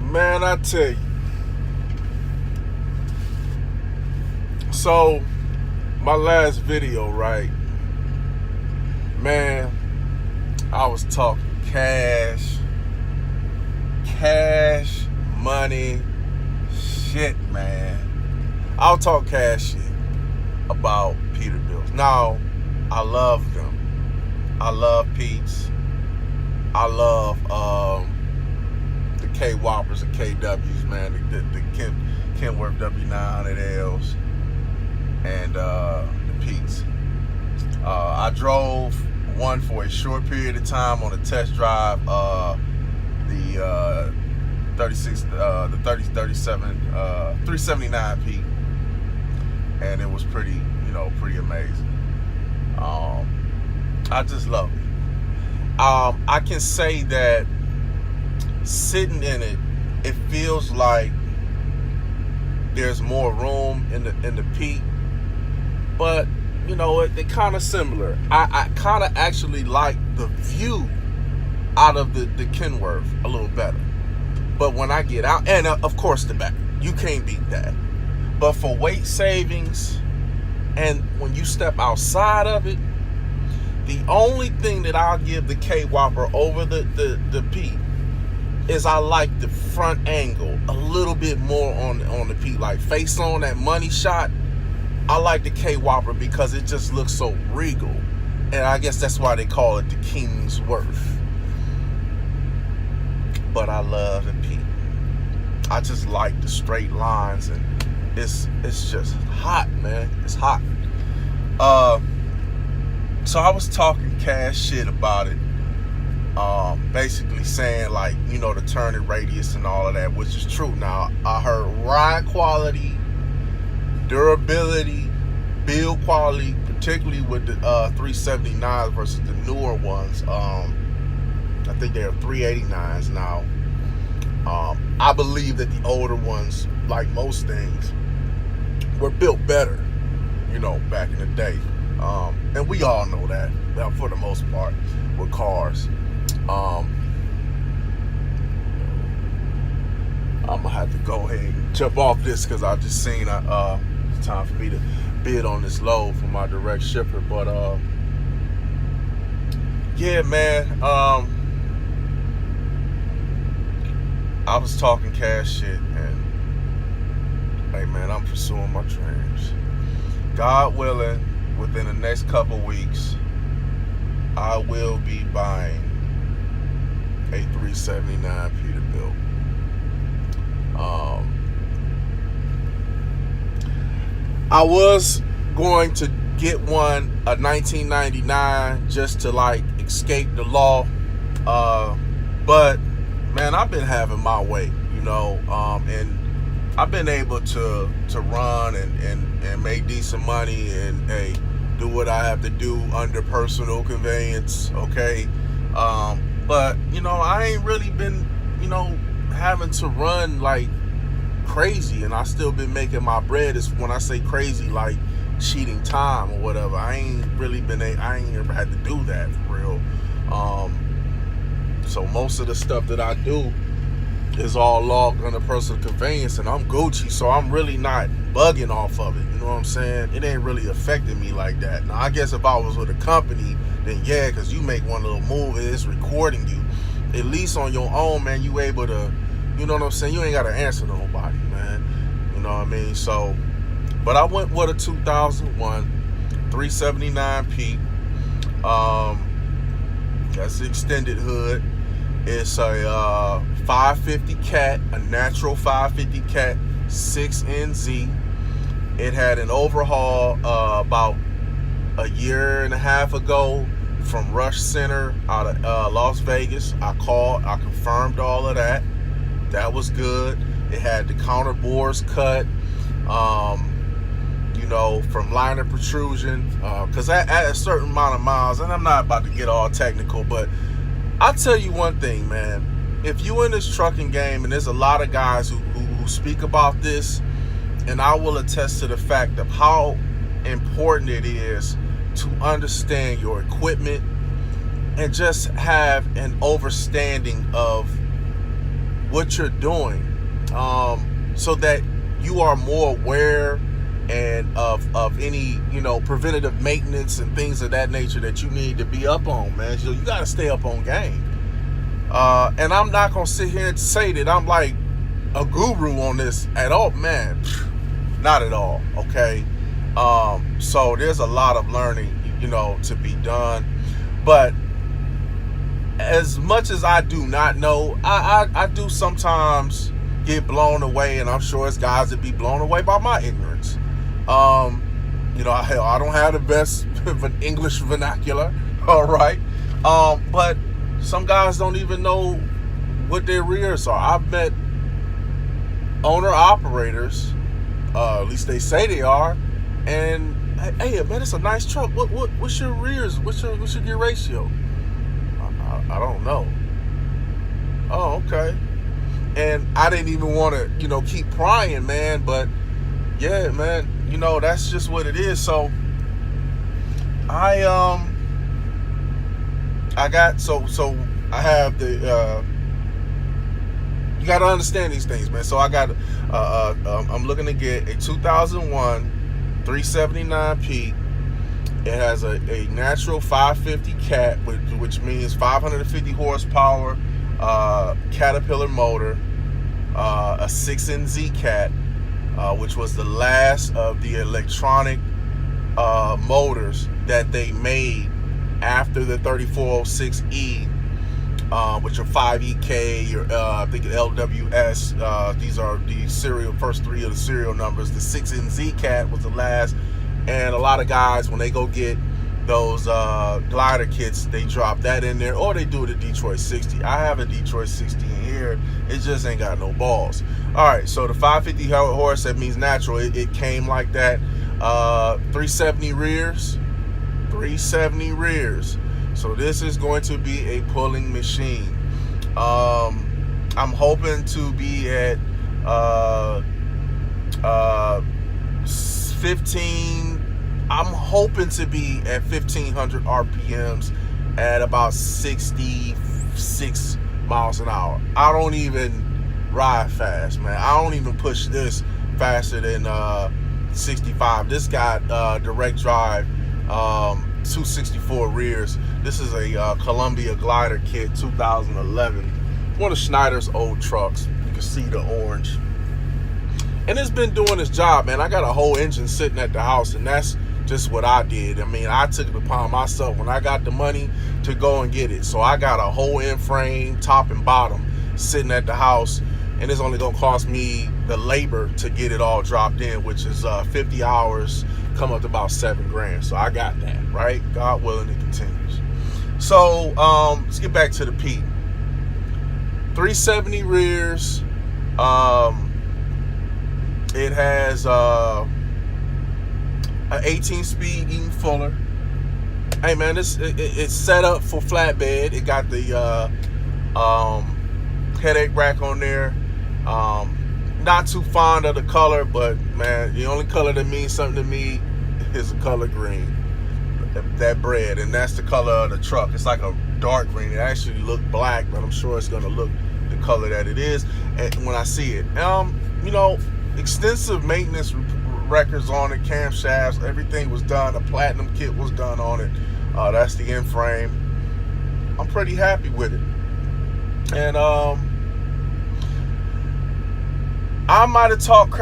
Man, I tell you. So, my last video, right? Man, I was talking cash money shit, man. I'll talk cash shit about Peterbilt. Now, I love them. I love Pete's. I love the K Whoppers and KWs, man. The Kenworth W900Ls and the Pete's. I drove one for a short period of time on a test drive. The 379 Pete, and it was pretty amazing. I just love it. I can say that sitting in it, it feels like there's more room in the Pete, but they're kind of similar. I kind of actually like the view out of the Kenworth a little better. But when I get out, and of course the back, you can't beat that. But for weight savings, and when you step outside of it, the only thing that I'll give the K Whopper over the Pete is I like the front angle a little bit more on the Pete, like face on that money shot. I like the K Whopper because it just looks so regal, and I guess that's why they call it the King's Worth. But I love the Pete. I just like the straight lines, and it's just hot, man. It's hot. So I was talking cash shit about it. Basically saying like, the turning radius and all of that, which is true. Now, I heard ride quality, durability, build quality, particularly with the 379s versus the newer ones. I think they're 389s now. I believe that the older ones, like most things, were built better, back in the day. And we all know that, for the most part, with cars. I'm gonna have to go ahead and jump off this because I just seen it's time for me to bid on this load for my direct shipper. But yeah, man. I was talking cash shit, and hey, man, I'm pursuing my dreams. God willing, within the next couple weeks, I will be buying a 379 Peterbilt. I was going to get one, a 1999, just to like escape the law, but man, I've been having my way, and I've been able to run and make decent money and hey, do what I have to do under personal conveyance, okay? But I ain't really been, having to run like crazy, and I still been making my bread. Is when I say crazy, like cheating time or whatever. I ain't ever had to do that for real. So most of the stuff that I do is all logged under personal conveyance, and I'm Gucci, so I'm really not bugging off of it. You know what I'm saying? It ain't really affecting me like that. Now, I guess if I was with a company, then yeah, because you make one little move, it's recording you. At least on your own, man, you able to, you know what I'm saying? You ain't got to answer to nobody, man. You know what I mean? So, but I went with a 2001 379 Pete. That's the extended hood. It's a 550 cat, a natural 550 cat, 6NZ. It had an overhaul about a year and a half ago from Rush Center out of Las Vegas. I called, I confirmed all of that. That was good. It had the counter bores cut, from liner protrusion, because at a certain amount of miles, and I'm not about to get all technical, but I'll tell you one thing, man. If you in this trucking game, and there's a lot of guys who speak about this, and I will attest to the fact of how important it is to understand your equipment and just have an understanding of what you're doing, so that you are more aware and of any, preventative maintenance and things of that nature that you need to be up on, man. So you got to stay up on game. And I'm not gonna sit here and say that I'm like a guru on this at all, man. Not at all. Okay. So there's a lot of learning, to be done. But as much as I do not know, I do sometimes get blown away, and I'm sure it's guys that be blown away by my ignorance. I don't have the best English vernacular, all right. But some guys don't even know what their rears are. I've met owner-operators, at least they say they are, and hey, man, it's a nice truck. What's your rears? What's your gear ratio? I don't know. Oh, okay. And I didn't even want to, keep prying, man. But yeah, man, that's just what it is. So I have the you got to understand these things, man. So I got I'm looking to get a 2001 379P. It has a natural 550 cat, which means 550 horsepower, Caterpillar motor, a 6NZ cat, which was the last of the electronic motors that they made after the 3406E, which are 5EK or I think LWS. These are the first three of the serial numbers. The 6NZ cat was the last. And a lot of guys, when they go get those glider kits, they drop that in there, or they do it at Detroit 60. I have a Detroit 60 in here. It just ain't got no balls. All right, so the 550 horse, that means natural. It came like that. 370 rears. 370 rears. So this is going to be a pulling machine. I'm hoping to be at 15. I'm hoping to be at 1500 RPMs at about 66 miles an hour. I don't even ride fast, man. I don't even push this faster than 65. This got direct drive, 264 rears. This is a Columbia glider kit, 2011. One of Schneider's old trucks. You can see the orange. And it's been doing its job, man. I got a whole engine sitting at the house, and that's just what I did. I mean, I took it upon myself when I got the money to go and get it. So I got a whole end frame, top and bottom, sitting at the house, and it's only gonna cost me the labor to get it all dropped in, which is 50 hours, come up to about $7,000. So I got that, right? God willing, it continues. So let's get back to the P. 370 rears. It has an 18-speed Eaton Fuller. Hey man, it's set up for flatbed. It got the headache rack on there. Not too fond of the color, but man, the only color that means something to me is the color green. That bread, and that's the color of the truck. It's like a dark green. It actually looked black, but I'm sure it's gonna look the color that it is. And when I see it, extensive maintenance records on it, camshafts, everything was done. A platinum kit was done on it. That's the end frame. I'm pretty happy with it. And I might have talked,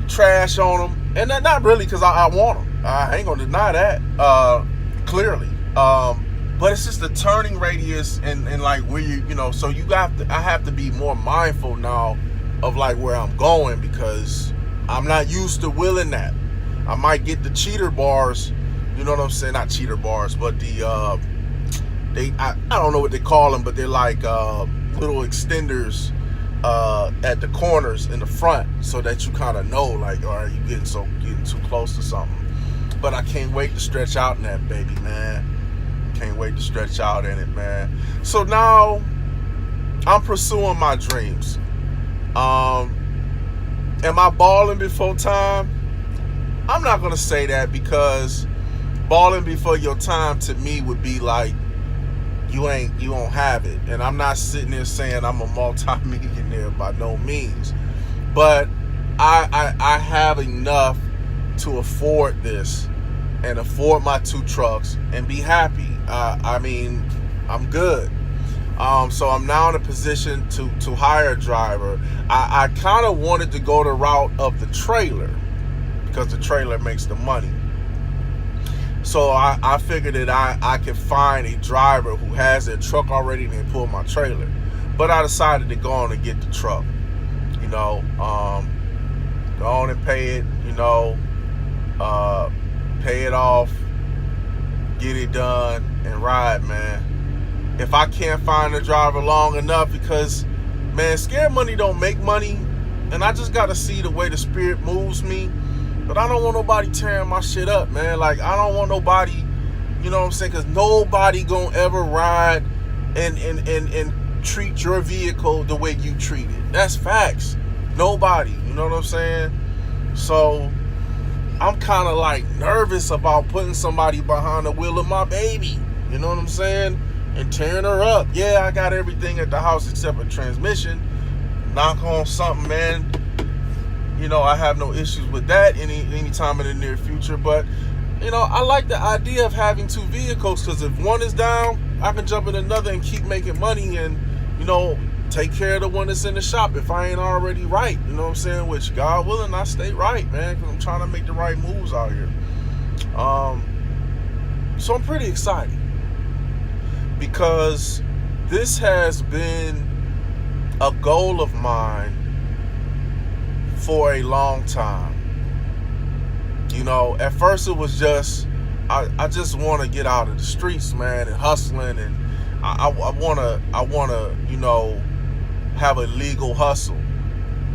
trash on them, and not really, because I want them. I ain't gonna deny that, clearly. But it's just the turning radius and like where so I have to be more mindful now of like where I'm going, because I'm not used to wheeling that. I might get the cheater bars, you know what I'm saying? Not cheater bars, but the I don't know what they call them, but they're like little extenders at the corners in the front, so that you kind of know, like, all right, you're getting too close to something. But I can't wait to stretch out in that baby, man. Can't wait to stretch out in it, man. So now I'm pursuing my dreams. Am I balling before time? I'm not gonna say that, because balling before your time to me would be like you don't have it. And I'm not sitting there saying I'm a multi-millionaire by no means, but I have enough to afford this and afford my 2 trucks and be happy. I mean, I'm good. So I'm now in a position to hire a driver. I kind of wanted to go the route of the trailer because the trailer makes the money. So I figured that I could find a driver who has their truck already and they pull my trailer. But I decided to go on and get the truck. You know, go on and pay it, you know, pay it off, get it done, and ride, man. If I can't find a driver long enough, because, man, scared money don't make money, and I just got to see the way the spirit moves me. But I don't want nobody tearing my shit up, man. Like, I don't want nobody, you know what I'm saying? Because nobody gonna ever ride and treat your vehicle the way you treat it. That's facts. Nobody, you know what I'm saying? So I'm kind of like nervous about putting somebody behind the wheel of my baby. You know what I'm saying? And tearing her up. Yeah, I got everything at the house except a transmission. Knock on something, man. You know, I have no issues with that any time in the near future. But, you know, I like the idea of having 2 vehicles, because if one is down, I can jump in another and keep making money and, you know, take care of the one that's in the shop if I ain't already right. You know what I'm saying? Which, God willing, I stay right, man, because I'm trying to make the right moves out here. So I'm pretty excited, because this has been a goal of mine for a long time. You know, at first it was just I just want to get out of the streets, man, and hustling, and I want to, you know, have a legal hustle.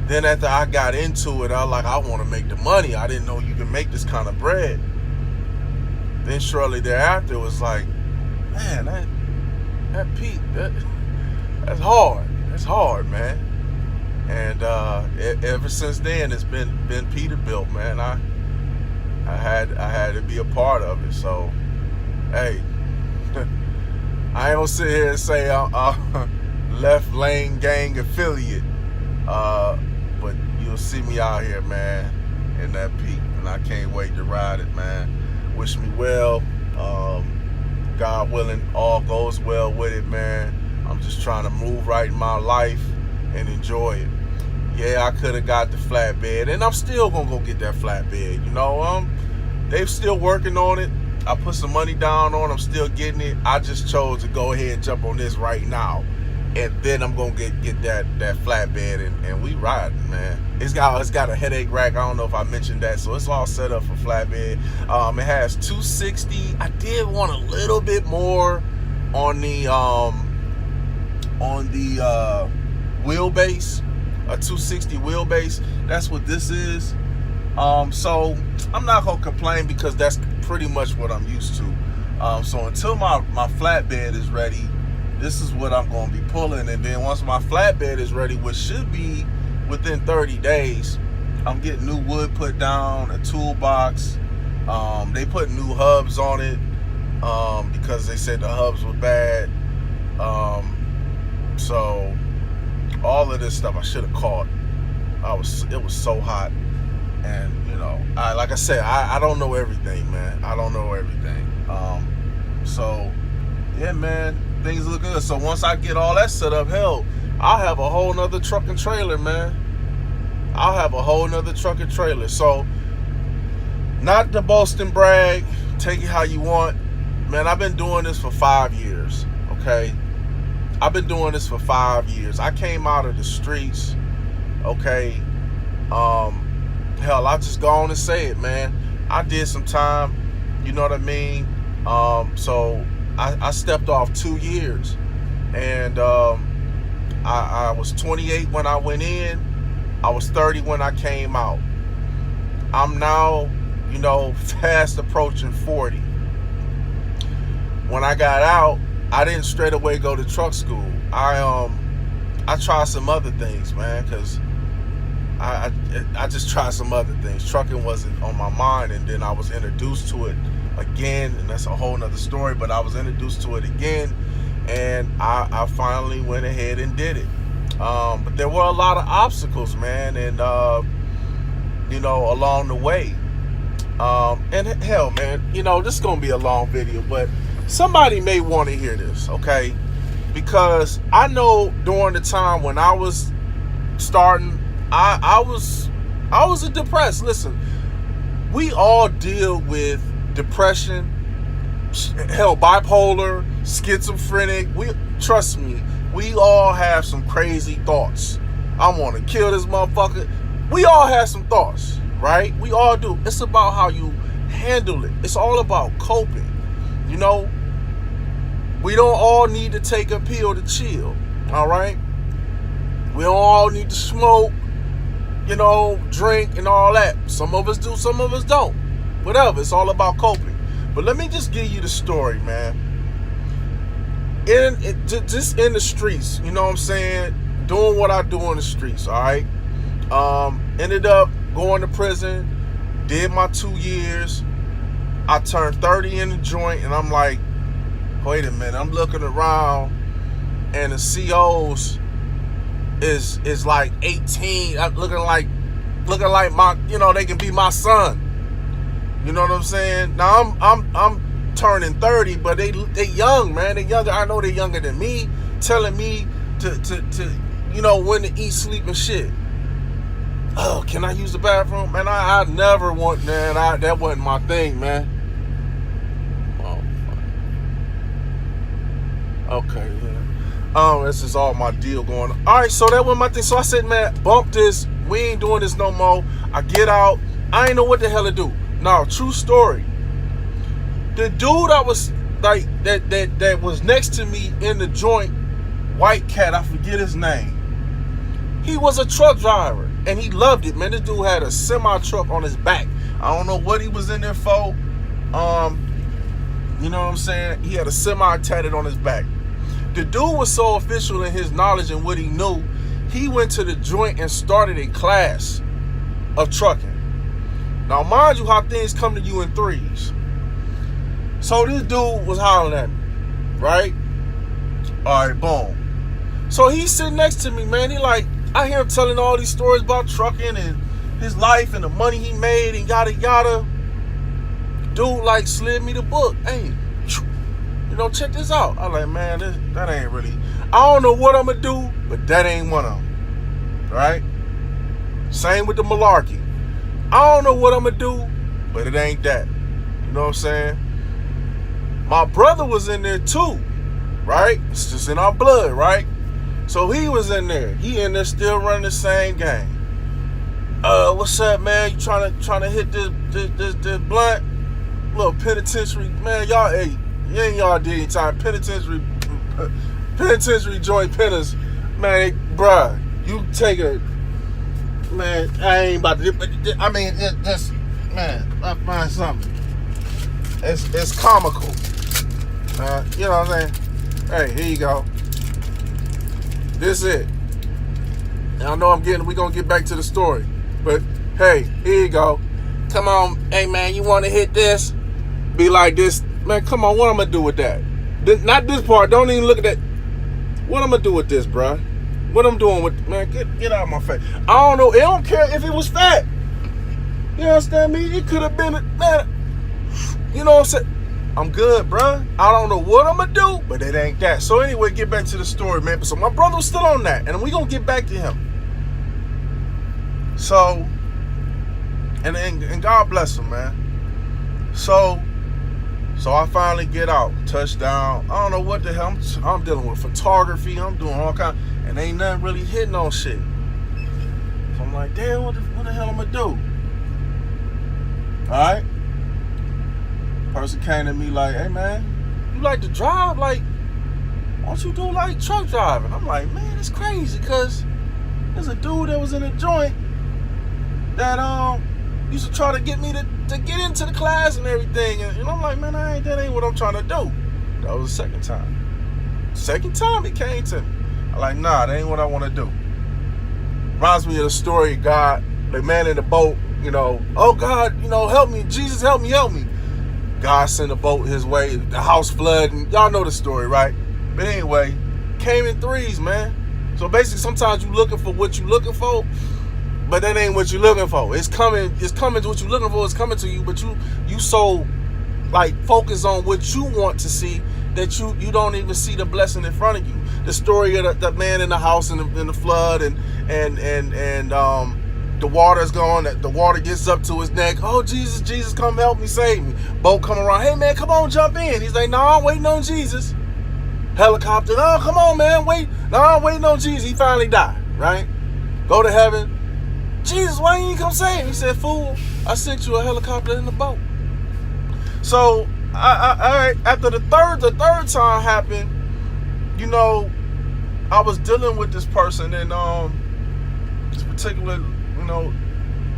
Then after I got into it, I was like, I want to make the money. I didn't know you can make this kind of bread. Then shortly thereafter, it was like, man, that Pete, that's hard. That's hard, man. And ever since then, it's been Peterbilt, man. I had to be a part of it. So, hey, I ain't gonna sit here and say I'm left lane gang affiliate, but you'll see me out here, man, in that Pete, and I can't wait to ride it, man. Wish me well. God willing, all goes well with it, man. I'm just trying to move right in my life and enjoy it. Yeah, I could have got the flatbed, and I'm still gonna go get that flatbed. You know, they're still working on it. I put some money down on it. I'm still getting it. I just chose to go ahead and jump on this right now, and then I'm gonna get that flatbed, and we riding, man. It's got a headache rack. I don't know if I mentioned that, so it's all set up for flatbed. It has 260. I did want a little bit more on the wheelbase, a 260 wheelbase. That's what this is. So I'm not gonna complain, because that's pretty much what I'm used to. So until my flatbed is ready, this is what I'm gonna be pulling. And then once my flatbed is ready, which should be within 30 days, I'm getting new wood put down, a toolbox. They put new hubs on it, because they said the hubs were bad. So all of this stuff I should have caught. It was so hot, and you know, like I said, I don't know everything, man. I don't know everything. So yeah, man, things look good. So once I get all that set up, hell, I'll have a whole nother truck and trailer, man. I'll have a whole nother truck and trailer. So, not to boast and brag, take it how you want. Man, I've been doing this for 5 years, okay? I've been doing this for 5 years. I came out of the streets, okay? Hell, I'll just go on and say it, man. I did some time, you know what I mean? So, I stepped off 2 years. And I was 28 when I went in. I was 30 when I came out. I'm now, you know, fast approaching 40. When I got out, I didn't straight away go to truck school. I tried some other things, man, because I just tried some other things. Trucking wasn't on my mind, and then I was introduced to it again, and that's a whole nother story, but I was introduced to it again, and I finally went ahead and did it. But there were a lot of obstacles, man, and along the way. And hell, man, this is gonna be a long video, but somebody may want to hear this, okay? Because I know during the time when I was starting, I was depressed. Listen, we all deal with depression, hell, bipolar, schizophrenic. Trust me, we all have some crazy thoughts. I want to kill this motherfucker. We all have some thoughts, right? We all do. It's about how you handle it. It's all about coping. We don't all need to take a pill to chill, all right? We don't all need to smoke, drink and all that. Some of us do, some of us don't. Whatever, it's all about coping. But let me just give you the story, man. Just in the streets, you know what I'm saying? Doing what I do in the streets, all right? Ended up going to prison, did my 2 years. I turned 30 in the joint, and I'm like, wait a minute, I'm looking around, and the COs is like 18, looking like my, they can be my son. You know what I'm saying? Now I'm turning 30, but they young, man. They younger. I know they're younger than me, telling me to when to eat, sleep, and shit. Oh, can I use the bathroom? Man, I never want, man. That wasn't my thing, man. Oh, fuck. Okay, yeah. This is all my deal going on. All right, so that was my thing. So I said, man, bump this. We ain't doing this no more. I get out. I ain't know what the hell to do. Now, true story. The dude I was like that was next to me in the joint, white cat, I forget his name. He was a truck driver, and he loved it, man. This dude had a semi truck on his back. I don't know what he was in there for. You know what I'm saying? He had a semi tatted on his back. The dude was so official in his knowledge and what he knew, he went to the joint and started a class of trucking. Now, mind you how things come to you in threes. So this dude was hollering at me, right? All right, boom. So he's sitting next to me, man. I hear him telling all these stories about trucking and his life and the money he made and yada yada. Dude, slid me the book. Hey, check this out. I'm like, man, that ain't really. I don't know what I'm gonna do, but that ain't one of them, right? Same with the malarkey. I don't know what I'm gonna do, but it ain't that. You know what I'm saying? My brother was in there too, right? It's just in our blood, right? So he was in there. He in there still running the same game. What's up, man? You trying to hit this blunt? Little penitentiary, man. Y'all, hey, you ain't y'all did any time. Penitentiary joint penners, man. Bruh, you take a. Man, I ain't about to. I mean, just man, I find something. It's comical. You know what I'm saying? Hey, here you go. This it. And I know we gonna get back to the story, but hey, here you go. Come on, hey man, you want to hit this? Be like this, man. Come on, what I'm gonna do with that? Not this part. Don't even look at that. What I'm gonna do with this, bruh? What I'm doing with, man, get out of my face. I don't know. It don't care if it was fat. You understand me? It could have been, man. You know what I'm saying? I'm good, bruh. I don't know what I'm going to do, but it ain't that. So anyway, get back to the story, man. So my brother was still on that, and we going to get back to him. So, and God bless him, man. So I finally get out, touchdown. I don't know what the hell. I'm dealing with photography. I'm doing all kinds. And ain't nothing really hitting on shit. So I'm like, damn, what the hell I'm gonna do? Alright? Person came to me like, hey man, you like to drive? Why don't you do truck driving? I'm like, man, it's crazy, cause there's a dude that was in a joint that used to try to get me to get into the class and everything. And I'm like, man, that ain't what I'm trying to do. That was the second time. Second time he came to me. I'm like, nah, that ain't what I want to do. Reminds me of the story of God, the man in the boat, oh God, help me, Jesus, help me. God sent a boat his way, the house flood, and y'all know the story, right? But anyway, came in threes, man. So basically, sometimes you looking for what you looking for, but that ain't what you looking for. It's coming to what you looking for. It's coming to you, but you so like focus on what you want to see that you don't even see the blessing in front of you. The story of the man in the house in the flood and the water's gone. The water gets up to his neck. Oh, Jesus, come help me, save me. Boat come around. Hey man, come on, jump in. He's like, no, I'm waiting on Jesus. Helicopter, no, come on, man, wait. No, I'm waiting on Jesus. He finally died, right? Go to heaven. Jesus, why didn't you come save me? He said, fool, I sent you a helicopter in the boat. So, after the third time happened, you know, I was dealing with this person, and this particular, you know,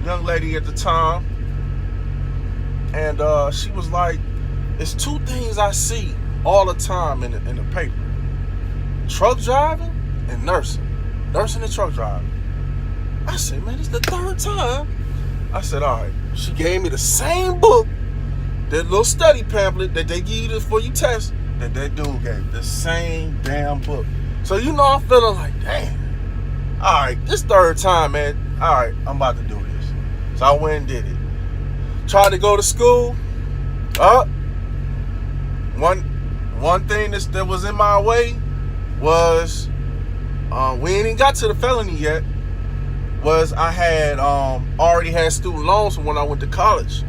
young lady at the time, and she was like, "It's two things I see all the time in the paper: truck driving and nursing and truck driving." I said, "Man, this is the third time." I said, "All right." She gave me the same book, that little study pamphlet that they give you for your test, that dude gave, the same damn book. So you know, I'm feeling like, damn. All right, this third time, man. All right, I'm about to do this. So I went and did it. Tried to go to school. One thing that was in my way was, we ain't even got to the felony yet, was I had already had student loans from when I went to college.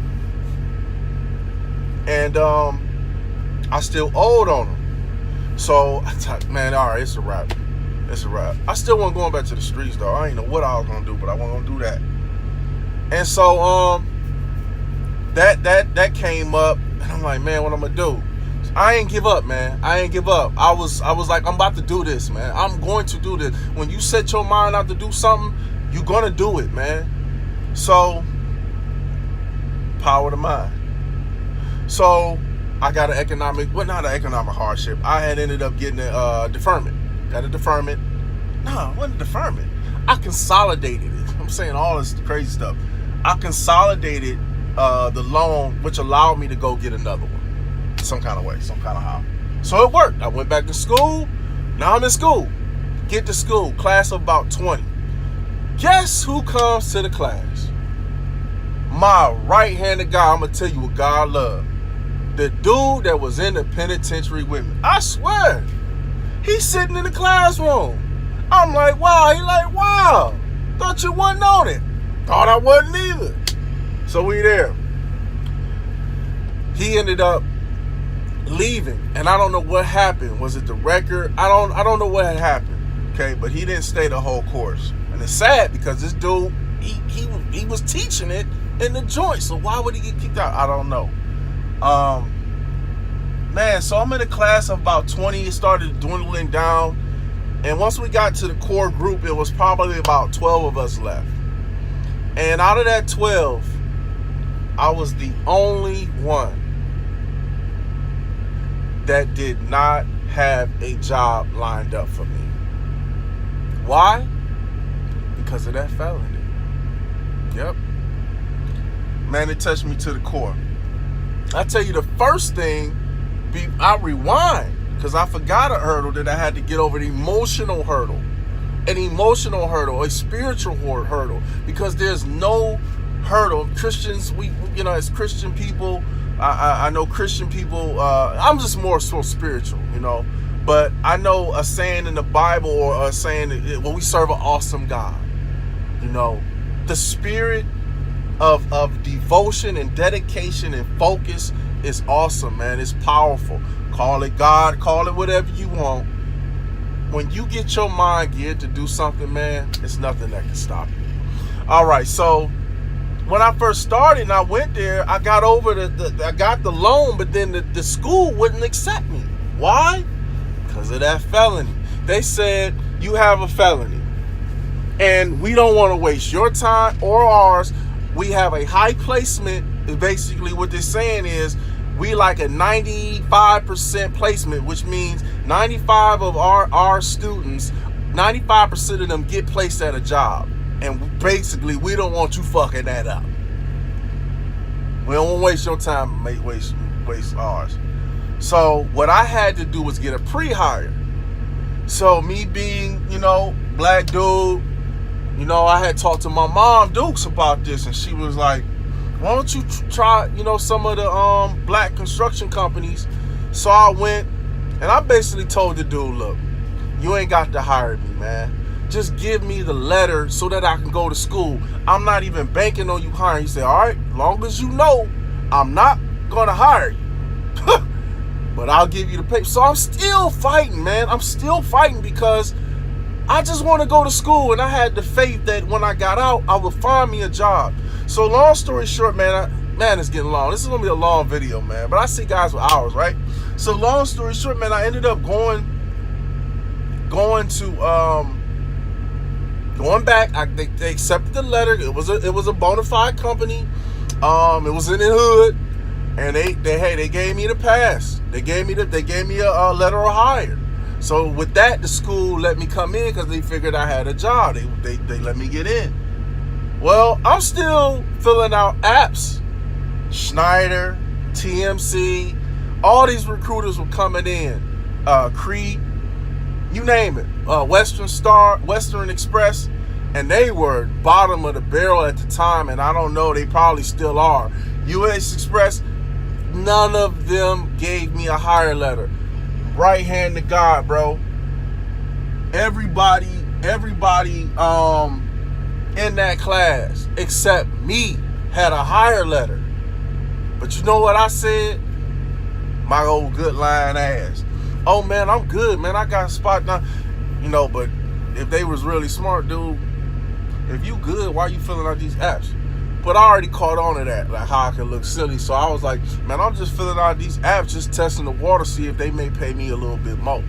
And I still owed on them. So I thought, man, all right, it's a wrap. I still wasn't going back to the streets, though. I ain't know what I was gonna do, but I wasn't gonna do that. And so that came up, and I'm like, man, what I'm gonna do? So I ain't give up, man. I was like, I'm about to do this, man. I'm going to do this. When you set your mind out to do something, you're gonna do it, man. So power to mind. So I got not an economic hardship. I had ended up getting a deferment. Got a deferment. No, it wasn't a deferment. I consolidated it. I'm saying all this crazy stuff. I consolidated the loan, which allowed me to go get another one. Some kind of way, some kind of how. So it worked. I went back to school. Now I'm in school. Get to school. Class of about 20. Guess who comes to the class? My right-handed guy. I'm going to tell you what God loved. The dude that was in the penitentiary with me. I swear. He's sitting in the classroom. I'm like, wow. He like, wow. Thought you wasn't on it. Thought I wasn't either. So we there. He ended up leaving. And I don't know what happened. Was it the record? I don't know what had happened. Okay, but he didn't stay the whole course. And it's sad because this dude, he was teaching it in the joint. So why would he get kicked out? I don't know. Man, so I'm in a class of about 20. It started dwindling down. And once we got to the core group, it was probably about 12 of us left. And out of that 12, I was the only one that did not have a job lined up for me. Why? Because of that felony. Yep. Man, it touched me to the core. I tell you, the first thing, I rewind because I forgot a hurdle that I had to get over, the emotional hurdle. An emotional hurdle, a spiritual hurdle, because there's no hurdle. Christians, we as Christian people, I know Christian people, I'm just more so spiritual, but I know a saying in the Bible, or a saying, well, we serve an awesome God. The spirit of devotion and dedication and focus is awesome, man. It's powerful. Call it God, call it whatever you want. When you get your mind geared to do something, man, it's nothing that can stop you. All right, so when I first started and I went there, I got over I got the loan, but then the school wouldn't accept me. Why? Because of that felony. They said, you have a felony, and we don't want to waste your time or ours. We have a high placement. Basically, what they're saying is, we like a 95% placement, which means 95 of our students, 95% of them get placed at a job. And basically, we don't want you fucking that up. We don't want to waste your time and waste ours. So what I had to do was get a pre-hire. So me being, black dude, I had talked to my mom, Dukes, about this, and she was like, why don't you try, some of the black construction companies? So I went, and I basically told the dude, look, you ain't got to hire me, man. Just give me the letter so that I can go to school. I'm not even banking on you hiring. He said, all right, long as you know, I'm not going to hire you. But I'll give you the paper. So I'm still fighting, man. I'm still fighting because I just want to go to school. And I had the faith that when I got out, I would find me a job. So long story short, man, it's getting long. This is going to be a long video, man. But I see guys with hours, right? So long story short, man, I ended up going back. They accepted the letter. It was a bona fide company. It was in the hood. And they gave me the pass. They gave me a letter of hire. So with that, the school let me come in because they figured I had a job. They let me get in. Well, I'm still filling out apps. Schneider, TMC, all these recruiters were coming in. Crete, you name it. Western Star, Western Express, and they were bottom of the barrel at the time. And I don't know, they probably still are. US Express. None of them gave me a hire letter. Right hand to God, bro. Everybody in that class except me had a hire letter. But you know what I said? My old good lying ass. Oh man, I'm good, man. I got a spot now. But if they was really smart, dude, if you good, why you filling out these apps? But I already caught on to that, like how I can look silly. So I was like, man, I'm just filling out these apps, just testing the water, see if they may pay me a little bit more.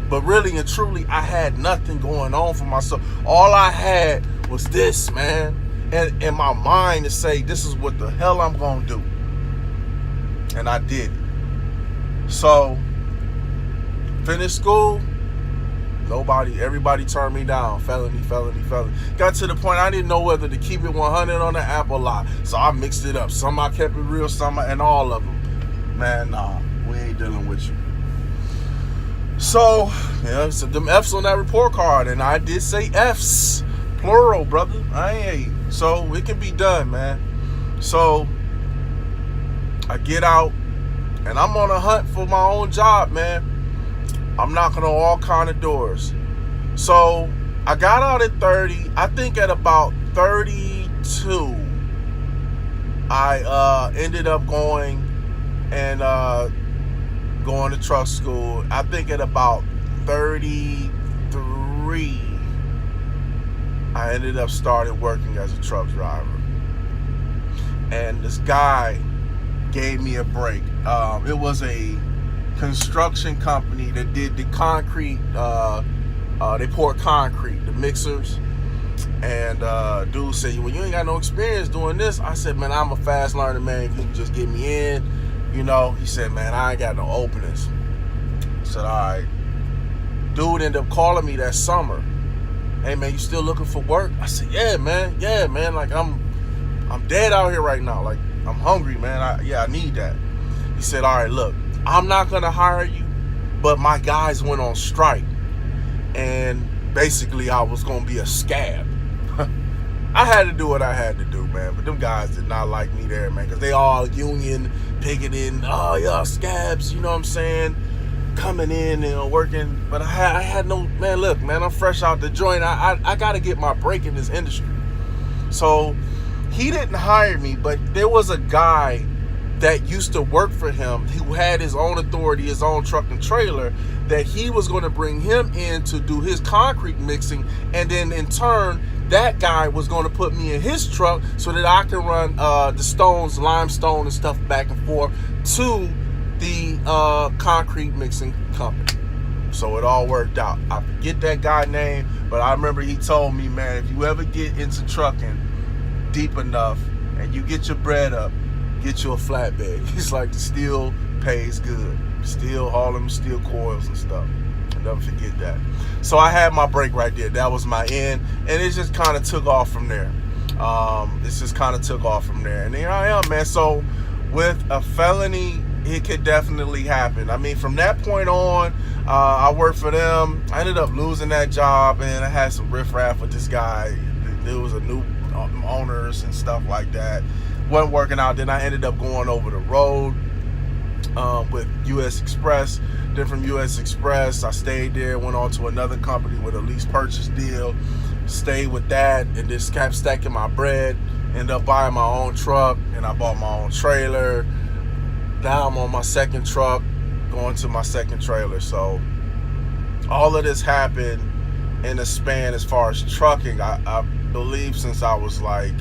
But really and truly, I had nothing going on for myself. All I had was this, man. And in my mind to say, this is what the hell I'm going to do. And I did it. So, finished school. Everybody turned me down. Felony. Got to the point I didn't know whether to keep it 100 on the app or lie. So I mixed it up. Some I kept it real, and all of them. Man, nah, we ain't dealing with you. So, so them F's on that report card, and I did say F's. Plural, brother. I ain't. So it can be done, man. So I get out, and I'm on a hunt for my own job, man. I'm knocking on all kind of doors. So I got out at 30. I think at about 32, I ended up going to truck school. I think at about 33, I ended up starting working as a truck driver. And this guy gave me a break. It was a construction company that did the concrete. They poured concrete, the mixers. And dude said, well, you ain't got no experience doing this. I said, man, I'm a fast learner, man. If you can just get me in, He said, man, I ain't got no openings. I said, all right. Dude ended up calling me that summer. Hey, man, you still looking for work? I said, yeah, man. Like, I'm dead out here right now. Like, I'm hungry, man. I need that. He said, all right, look, I'm not going to hire you, but my guys went on strike. And basically, I was going to be a scab. I had to do what I had to do, man. But them guys did not like me there, man, because they all union picketing. Oh, y'all scabs, you know what I'm saying? Coming in and working. But I had no, man, look, man, I'm fresh out the joint. I got to get my break in this industry. So he didn't hire me, but there was a guy that used to work for him who had his own authority, his own truck and trailer, that he was going to bring him in to do his concrete mixing. And then in turn, that guy was going to put me in his truck so that I can run the stones, limestone and stuff back and forth to the concrete mixing company. So it all worked out. I forget that guy's name, but I remember he told me, man, if you ever get into trucking deep enough and you get your bread up, get you a flatbed. He's like, the steel pays good. Steel, hauling steel coils and stuff. I'll never forget that. So I had my break right there. That was my end. And it just kind of took off from there. And here I am, man. So with a felony it could definitely happen. I mean, from that point on, I worked for them. I ended up losing that job, and I had some riffraff with this guy. There was a new owners and stuff like that. Wasn't working out. Then I ended up going over the road with U.S. Express. Then from U.S. Express, I stayed there, went on to another company with a lease purchase deal, stayed with that, and just kept stacking my bread. Ended up buying my own truck, and I bought my own trailer. Now I'm on my second truck, going to my second trailer. So all of this happened in a span as far as trucking, I believe since I was like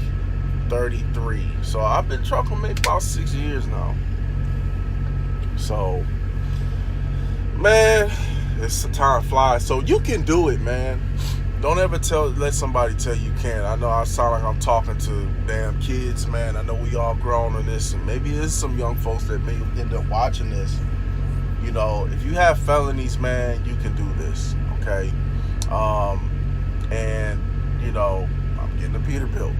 33. So I've been trucking maybe about 6 years now. So, man, it's time flies. So you can do it, man. Don't ever let somebody tell you can't. I know I sound like I'm talking to damn kids, man. I know we all grown on this, and maybe there's some young folks that may end up watching this. You know, if you have felonies, man, you can do this, okay? And, you know, I'm getting a Peterbilt.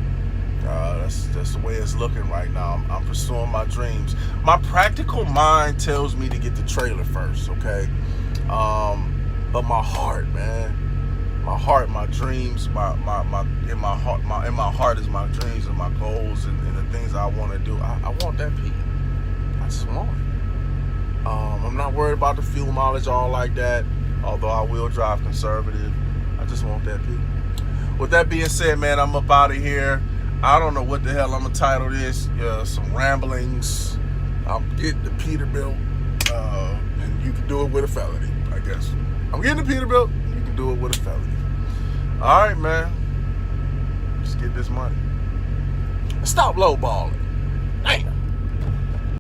That's the way it's looking right now. I'm pursuing my dreams. My practical mind tells me to get the trailer first, okay? But my heart, man. My heart, my dreams, in my heart is my dreams and my goals and the things I want to do. I want that P. I just want it. I'm not worried about the fuel mileage, all like that. Although I will drive conservative, I just want that P. With that being said, man, I'm up out of here. I don't know what the hell I'm gonna title this. Some ramblings. I'm getting the Peterbilt, and you can do it with a felony, I guess. I'm getting the Peterbilt. You can do it with a felony. All right, man. Just get this money. Stop lowballing. Damn.